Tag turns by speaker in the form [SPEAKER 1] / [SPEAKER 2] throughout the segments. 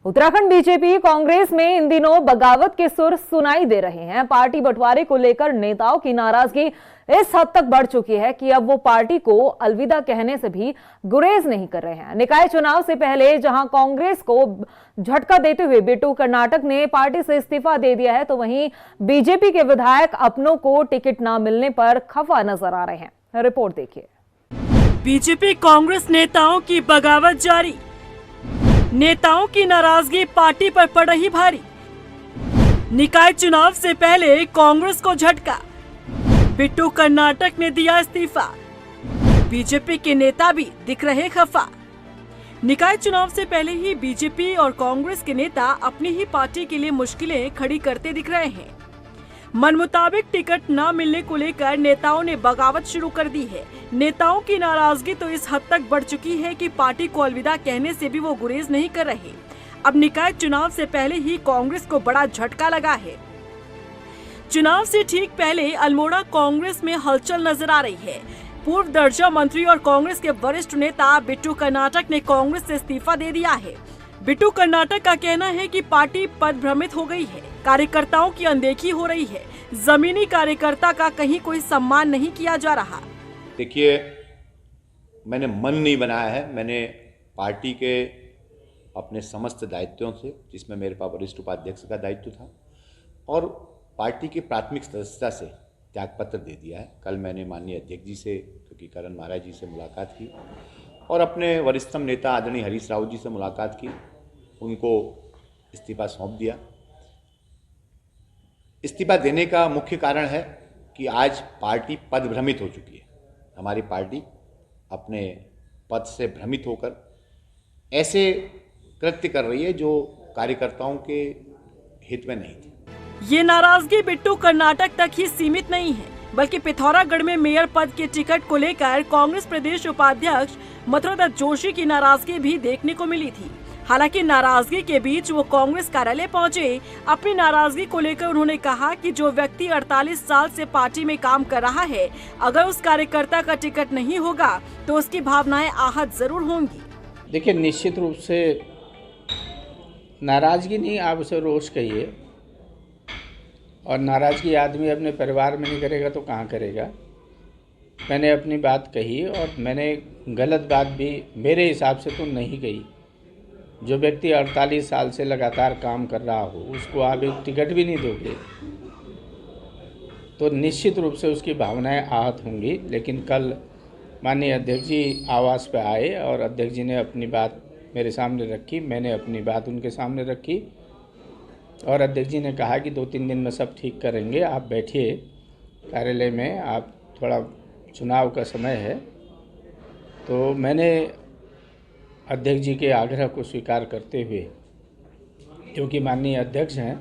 [SPEAKER 1] Uttarakhand BJP Congress में इन दिनों बगावत के सुर सुनाई दे रहे हैं। पार्टी बंटवारे को लेकर नेताओं की नाराजगी इस हद तक बढ़ चुकी है कि अब वो पार्टी को अलविदा कहने से भी गुरेज नहीं कर रहे हैं। निकाय चुनाव से पहले जहां कांग्रेस को झटका देते हुए बिट्टू कर्नाटक ने पार्टी से इस्तीफा दे दिया है, तो वहीं बीजेपी के विधायक अपनों को टिकट न मिलने पर खफा नजर आ रहे हैं। रिपोर्ट देखिए।
[SPEAKER 2] बीजेपी कांग्रेस नेताओं की बगावत जारी। नेताओं की नाराजगी पार्टी पर पड़ रही भारी। निकाय चुनाव से पहले कांग्रेस को झटका, बिट्टू कर्नाटक ने दिया इस्तीफा। बीजेपी के नेता भी दिख रहे खफा। निकाय चुनाव से पहले ही बीजेपी और कांग्रेस के नेता अपनी ही पार्टी के लिए मुश्किलें खड़ी करते दिख रहे हैं। मन मुताबिक टिकट न मिलने को लेकर नेताओं ने बगावत शुरू कर दी है। नेताओं की नाराजगी तो इस हद तक बढ़ चुकी है कि पार्टी को अलविदा कहने से भी वो गुरेज नहीं कर रहे। अब निकाय चुनाव से पहले ही कांग्रेस को बड़ा झटका लगा है। चुनाव से ठीक पहले अल्मोड़ा कांग्रेस में हलचल नजर आ रही है। पूर्व दर्जा मंत्री और कांग्रेस के वरिष्ठ नेता बिट्टू कर्नाटक ने कांग्रेस से इस्तीफा दे दिया है। बिट्टू कर्नाटक का कहना है कि पार्टी पदभ्रमित हो गई है, कार्यकर्ताओं की अनदेखी हो रही है, जमीनी कार्यकर्ता का कहीं कोई सम्मान नहीं किया जा रहा।
[SPEAKER 3] देखिए, मैंने मन नहीं बनाया है। मैंने पार्टी के अपने समस्त दायित्वों से, जिसमें मेरे पास वरिष्ठ उपाध्यक्ष का दायित्व था और पार्टी की प्राथमिक सदस्यता से त्यागपत्र दे दिया है। कल मैंने माननीय अध्यक्ष जी से, क्योंकि करण महाराज जी से मुलाकात की और अपने वरिष्ठतम नेता आदरणीय हरीश रावत जी से मुलाकात की, उनको इस्तीफा सौंप दिया। इस्तीफा देने का मुख्य कारण है कि आज पार्टी पदभ्रमित हो चुकी है। हमारी पार्टी अपने पद से भ्रमित होकर ऐसे कृत्य कर रही है जो कार्यकर्ताओं के हित में नहीं थी।
[SPEAKER 2] ये नाराजगी बिट्टू कर्नाटक तक ही सीमित नहीं है, बल्कि पिथौरागढ़ में मेयर पद के टिकट को लेकर कांग्रेस प्रदेश उपाध्यक्ष मथुरादत्त जोशी की नाराजगी भी देखने को मिली थी। हालांकि नाराजगी के बीच वो कांग्रेस कार्यालय पहुंचे। अपनी नाराजगी को लेकर उन्होंने कहा कि जो व्यक्ति 48 साल से पार्टी में काम कर रहा है, अगर उस कार्यकर्ता का टिकट नहीं होगा तो उसकी भावनाएं आहत जरूर होंगी।
[SPEAKER 4] देखिए, निश्चित रूप से नाराजगी नहीं, आप उसे रोष कहिए। और नाराजगी आदमी अपने परिवार में नहीं करेगा तो कहाँ करेगा। मैंने अपनी बात कही और मैंने गलत बात भी मेरे हिसाब से तो नहीं कही। जो व्यक्ति 48 साल से लगातार काम कर रहा हो, उसको आप एक टिकट भी नहीं दोगे तो निश्चित रूप से उसकी भावनाएं आहत होंगी। लेकिन कल माननीय अध्यक्ष जी आवास पे आए और अध्यक्ष जी ने अपनी बात मेरे सामने रखी, मैंने अपनी बात उनके सामने रखी और अध्यक्ष जी ने कहा कि 2-3 दिन में सब ठीक करेंगे, आप बैठिए कार्यालय में, आप थोड़ा चुनाव का समय है। तो मैंने अध्यक्ष जी के आग्रह को स्वीकार करते हुए, क्योंकि माननीय अध्यक्ष हैं,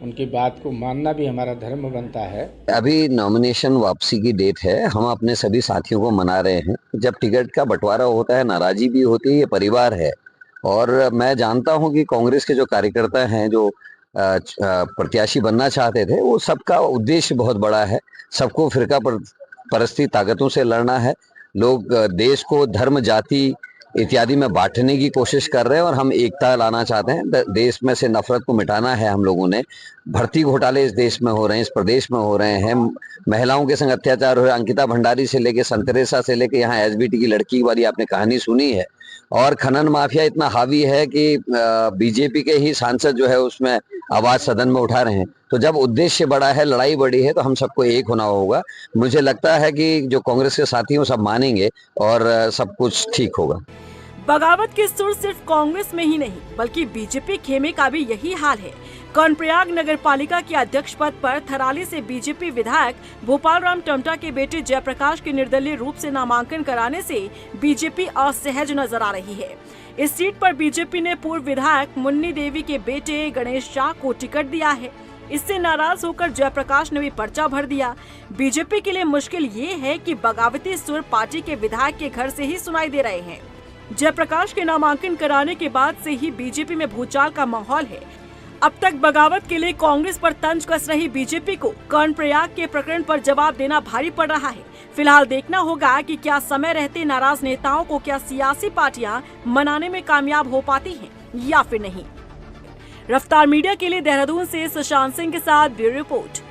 [SPEAKER 4] उनकी बात को मानना भी हमारा धर्म बनता है।
[SPEAKER 5] अभी नॉमिनेशन वापसी की डेट है, हम अपने सभी साथियों को मना रहे हैं। जब टिकट का बंटवारा होता है, नाराजी भी होती है, ये परिवार है। और मैं जानता हूं कि कांग्रेस के जो कार्यकर्ता हैं, जो प्रत्याशी बनना चाहते थे, वो सबका उद्देश्य बहुत बड़ा है। सबको फिरका परस्ती ताकतों से लड़ना है। लोग देश को धर्म, जाति इत्यादि में बांटने की कोशिश कर रहे हैं और हम एकता लाना चाहते हैं। देश में से नफरत को मिटाना है। हम लोगों ने भर्ती घोटाले इस देश में हो रहे हैं, इस प्रदेश में हो रहे हैं, महिलाओं के संग अत्याचार हो रहे हैं। अंकिता भंडारी से लेके संतरेसा से लेके यहाँ एसबीटी की लड़की वाली आपने कहानी सुनी है। और खनन माफिया इतना हावी है कि बीजेपी के ही सांसद जो है उसमें आवाज सदन में उठा रहे हैं। तो जब उद्देश्य बड़ा है, लड़ाई बड़ी है, तो हम सबको एक होना होगा। मुझे लगता है कि जो कांग्रेस के साथी हैं सब मानेंगे और सब कुछ ठीक होगा।
[SPEAKER 2] बगावत के सुर सिर्फ कांग्रेस में ही नहीं, बल्कि बीजेपी खेमे का भी यही हाल है। कर्णप्रयाग नगर पालिका के अध्यक्ष पद पर थराली से बीजेपी विधायक भोपाल राम टमटा के बेटे जयप्रकाश के निर्दलीय रूप से नामांकन कराने से बीजेपी असहज नजर आ रही है। इस सीट पर बीजेपी ने पूर्व विधायक मुन्नी देवी के बेटे गणेश शाह को टिकट दिया है। इससे नाराज होकर जयप्रकाश ने भी पर्चा भर दिया। बीजेपी के लिए मुश्किल ये है कि बगावती सुर पार्टी के विधायक के घर से ही सुनाई दे रहे हैं। जयप्रकाश के नामांकन कराने के बाद से ही बीजेपी में भूचाल का माहौल है। अब तक बगावत के लिए कांग्रेस पर तंज कस रही बीजेपी को कर्णप्रयाग के प्रकरण पर जवाब देना भारी पड़ रहा है। फिलहाल देखना होगा कि क्या समय रहते नाराज नेताओं को क्या सियासी पार्टियां मनाने में कामयाब हो पाती हैं। या फिर नहीं। रफ्तार मीडिया के लिए देहरादून से सुशांत सिंह के साथ ब्यूरो रिपोर्ट।